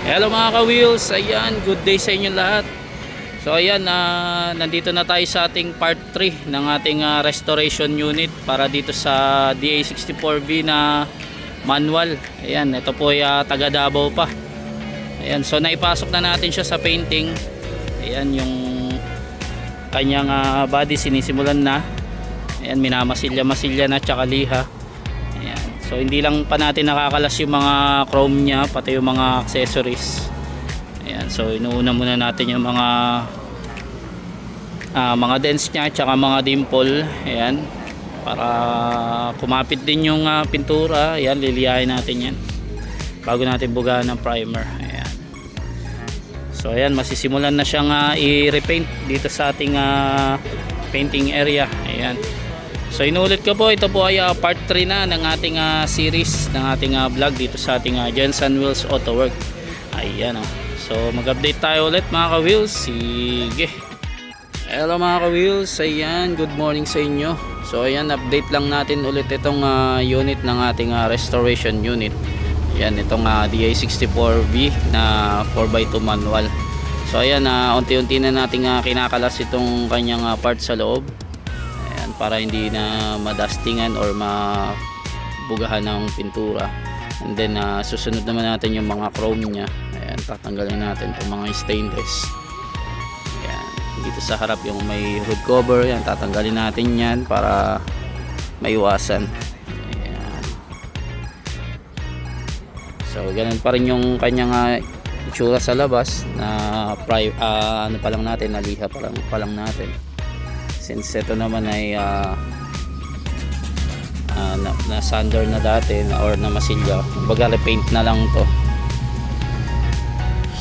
Hello mga ka-wheels, ayan, good day sa inyo lahat. So ayan, nandito na tayo sa ating part 3 ng ating restoration unit para dito sa DA64V na manual. Ayan, ito po ay taga Davao pa. Ayan, so naipasok na natin siya sa painting. Ayan, yung kanyang body sinisimulan na. Ayan, minamasilya-masilya na tsaka liha. Ayan. So hindi lang pa natin nakakalas yung mga chrome niya, pati yung mga accessories. Ayan, so inuuna muna natin yung mga dents niya tsaka mga dimple. Ayan, para kumapit din yung pintura. Ayan, liliyahin natin yan bago natin bugahan ng primer. Ayan. So ayan, masisimulan na siyang i-repaint dito sa ating painting area. Ayan. So inulit ko po, ito po ay part 3 na ng ating series ng ating vlog dito sa ating Jensen Wheels Auto Work. Ayan o. So mag-update tayo ulit mga ka-wheels. Sige. Hello mga ka-wheels. Ayan, good morning sa inyo. So ayan, update lang natin ulit itong unit ng ating restoration unit. Ayan, itong DA64V na 4x2 manual. So ayan, unti-unti na nating kinakalas itong kanyang part sa loob. Para hindi na madustingan or mabugahan ng pintura. And then susunod naman natin yung mga chrome nya. Ayan, tatanggalin natin itong mga stainless. Ayan, dito sa harap yung may hood cover, ayan, tatanggalin natin yan para maiwasan. Ayan. So ganun pa rin yung kanyang itsura sa labas na ano pa lang natin, naliha pa lang natin. Since ito naman ay na sander na dati or na masilya, baga repaint na lang to.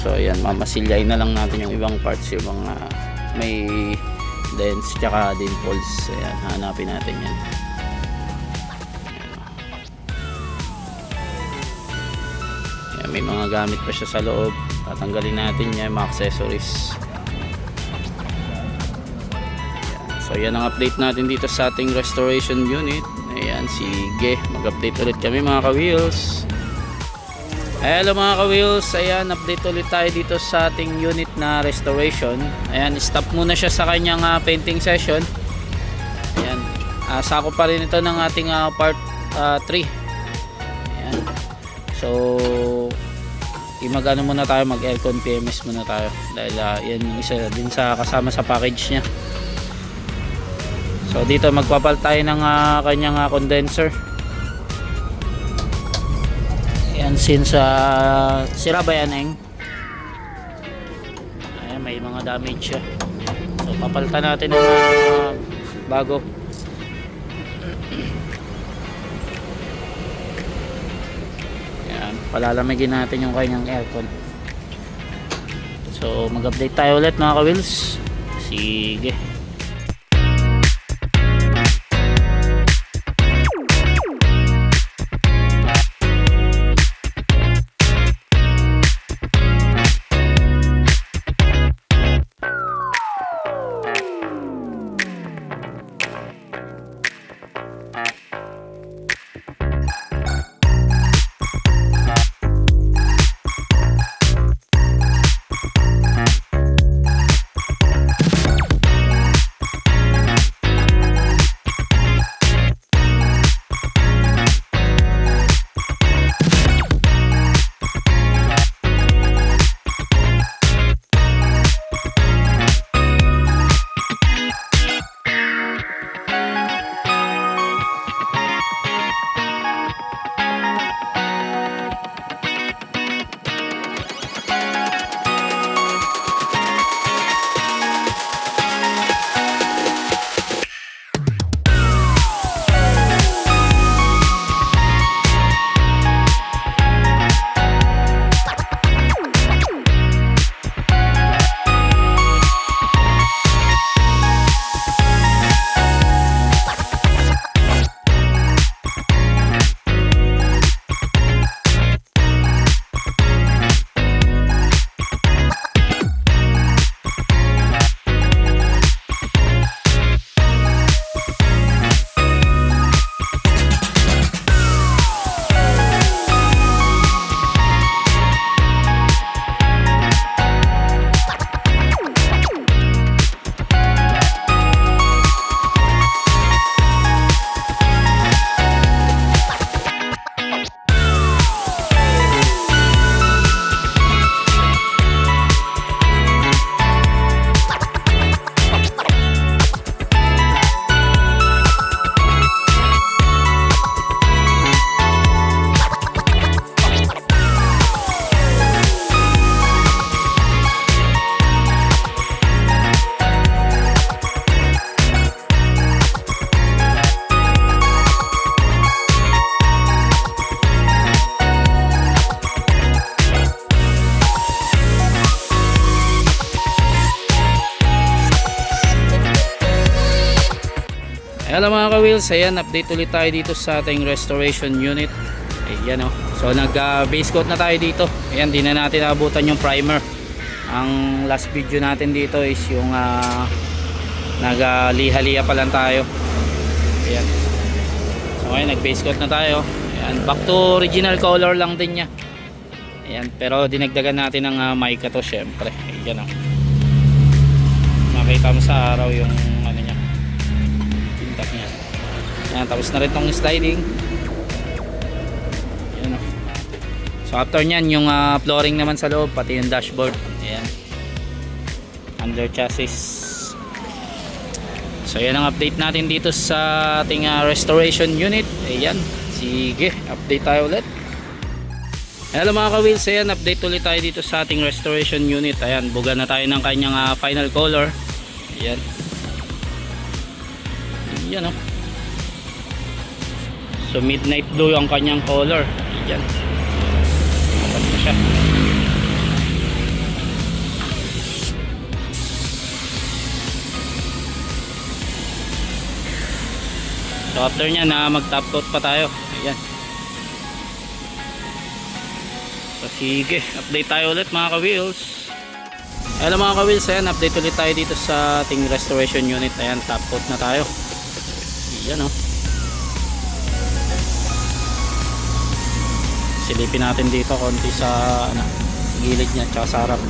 So ayan, mamasilyain na lang natin yung ibang parts, yung mga may dents tsaka dimples. Ayan, hanapin natin yan. Ayan, may mga gamit pa siya sa loob, tatanggalin natin yan, mga accessories. So yan ang update natin dito sa ating restoration unit. Ayan, sige, mag-update ulit kami mga ka-wheels. Hello mga ka-wheels, ayan, update ulit tayo dito sa ating unit na restoration. Ayan, stop muna siya sa kanyang painting session. Ayan, sako pa rin ito ng ating part 3. Ayan, so mag-ano muna tayo, mag-aircon PMS muna tayo dahil yan yung isa din sa kasama sa package niya. So dito magpapal tayo ng kanyang condenser. Ayan, since sira ba yan, Eng? Ayan, may mga damage siya. So papalitan natin ng bago. Ayan, palalamigin natin yung kanyang aircon. So mag-update tayo ulit mga ka-wheels. Sige. ka-wheels, ayan, update ulit tayo dito sa ating restoration unit. Ayan o. So nag base coat na tayo dito. Ayan, di na natin naabutan yung primer. Ang last video natin dito is yung nagliha-liha pa lang tayo. Ayan. So ngayon nag base coat na tayo. Ayan, back to original color lang din niya. Ayan, pero dinagdagan natin ng mica to syempre. Ayan o. Makita mo sa araw yung ano niya, pintak niya. Ayan, tapos na rin tong sliding. Ayan o. So after nyan, yung flooring naman sa loob, pati yung dashboard. Ayan, under chassis. So yan ang update natin dito sa ating restoration unit. Ayan, sige, update tayo ulit. Hello mga ka-wheels, ayan, update ulit tayo dito sa ating restoration unit. Ayan, buga na tayo ng kanyang final color. Ayan. Ayan o. So midnight blue ang kanyang color. Ayan. Apat na siya. So after nya na mag top coat pa tayo. Ayan. So sige, update tayo ulit mga ka-wheels. Hello mga ka-wheels, ayan, update ulit tayo dito sa ating restoration unit. Ayan, top coat na tayo. Ayan o. Silipin natin dito konti sa gilid nya tsaka sa harap.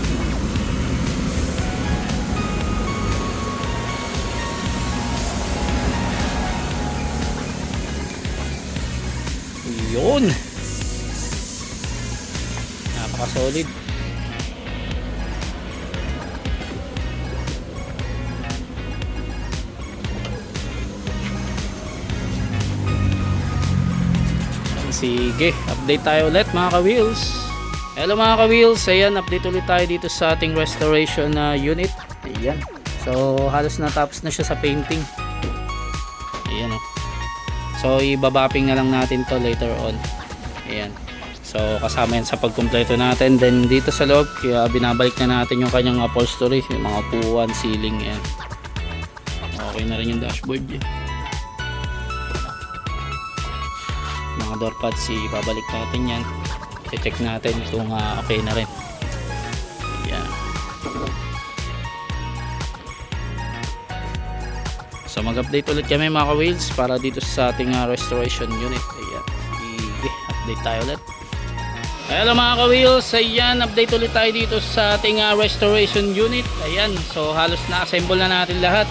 Yun, napaka solid. Sige, update tayo ulit mga ka-wheels. Hello mga ka-wheels, ayan, update ulit tayo dito sa ating restoration unit. Ayan, so halos natapos na siya sa painting. Ayan o. So ibabapping na lang natin to later on. Ayan, so kasama yan sa pagkumpleto natin. Then dito sa loob, kaya binabalik na natin yung kanyang upholstery, yung mga upuan, ceiling. Ayan, okay na rin yung dashboard niya. Mga door pads, ibabalik natin yan. I-check natin kung okay na rin. Ayan. So mag-update ulit kami mga ka-wheels para dito sa ating restoration unit. Ayan, update tayo ulit. Hello mga ka-wheels, ayan, update ulit tayo dito sa ating restoration unit. Ayan, so halos na-assemble na natin lahat.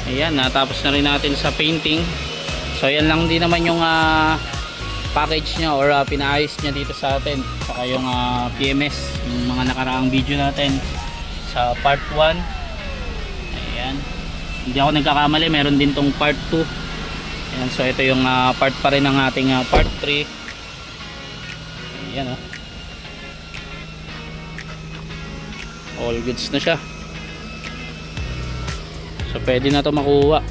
Ayan, natapos na rin natin sa painting. So ayan lang din naman yung package nya or pinaayos nya dito sa atin. Saka yung PMS, yung mga nakaraang video natin sa part 1. Ayan, hindi ako nagkakamali, meron din tong part 2. Ayan, so ito yung part pa rin ng ating part 3. Ayan o. All goods na siya. So pwede na to makuha.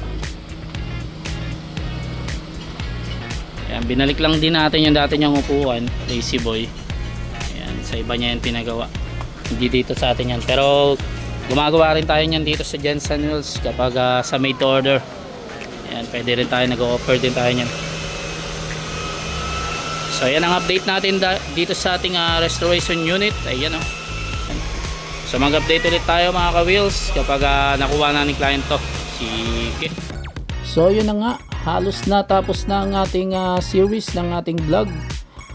Ayan, binalik lang din natin yung dati niyang upuan, Lazy Boy. Ayan, sa iba niya yan pinagawa, hindi dito sa atin yan, pero gumagawa rin tayo niyan dito sa Jensen Wheels kapag sa made to order. Ayan, pwede rin tayo, nag-offer din tayo niyan. So ayan ang update natin dito sa ating restoration unit. Ayan o. So mag-update ulit tayo mga ka-wheels kapag nakuha na ni client to. Sige. So yun na nga, halos na tapos na ang ating series ng ating vlog.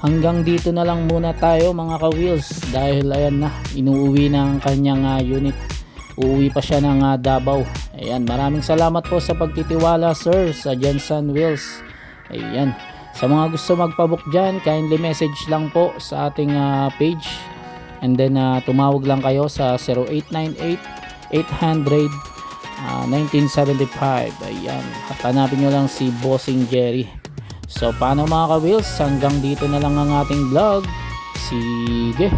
Hanggang dito na lang muna tayo mga ka-wheels dahil ayan na, inuuwi ng kanyang unit. Uuwi pa siya ng Davao. Ayan, maraming salamat po sa pagtitiwala sir sa Jensen Wheels. Ayan, sa mga gusto magpabook dyan, kindly message lang po sa ating page. And then tumawag lang kayo sa 0898-800-1975. Ayan, at hanapin nyo lang si Bossing Jerry. So paano mga ka-wheels, hanggang dito na lang ang ating vlog. Sige.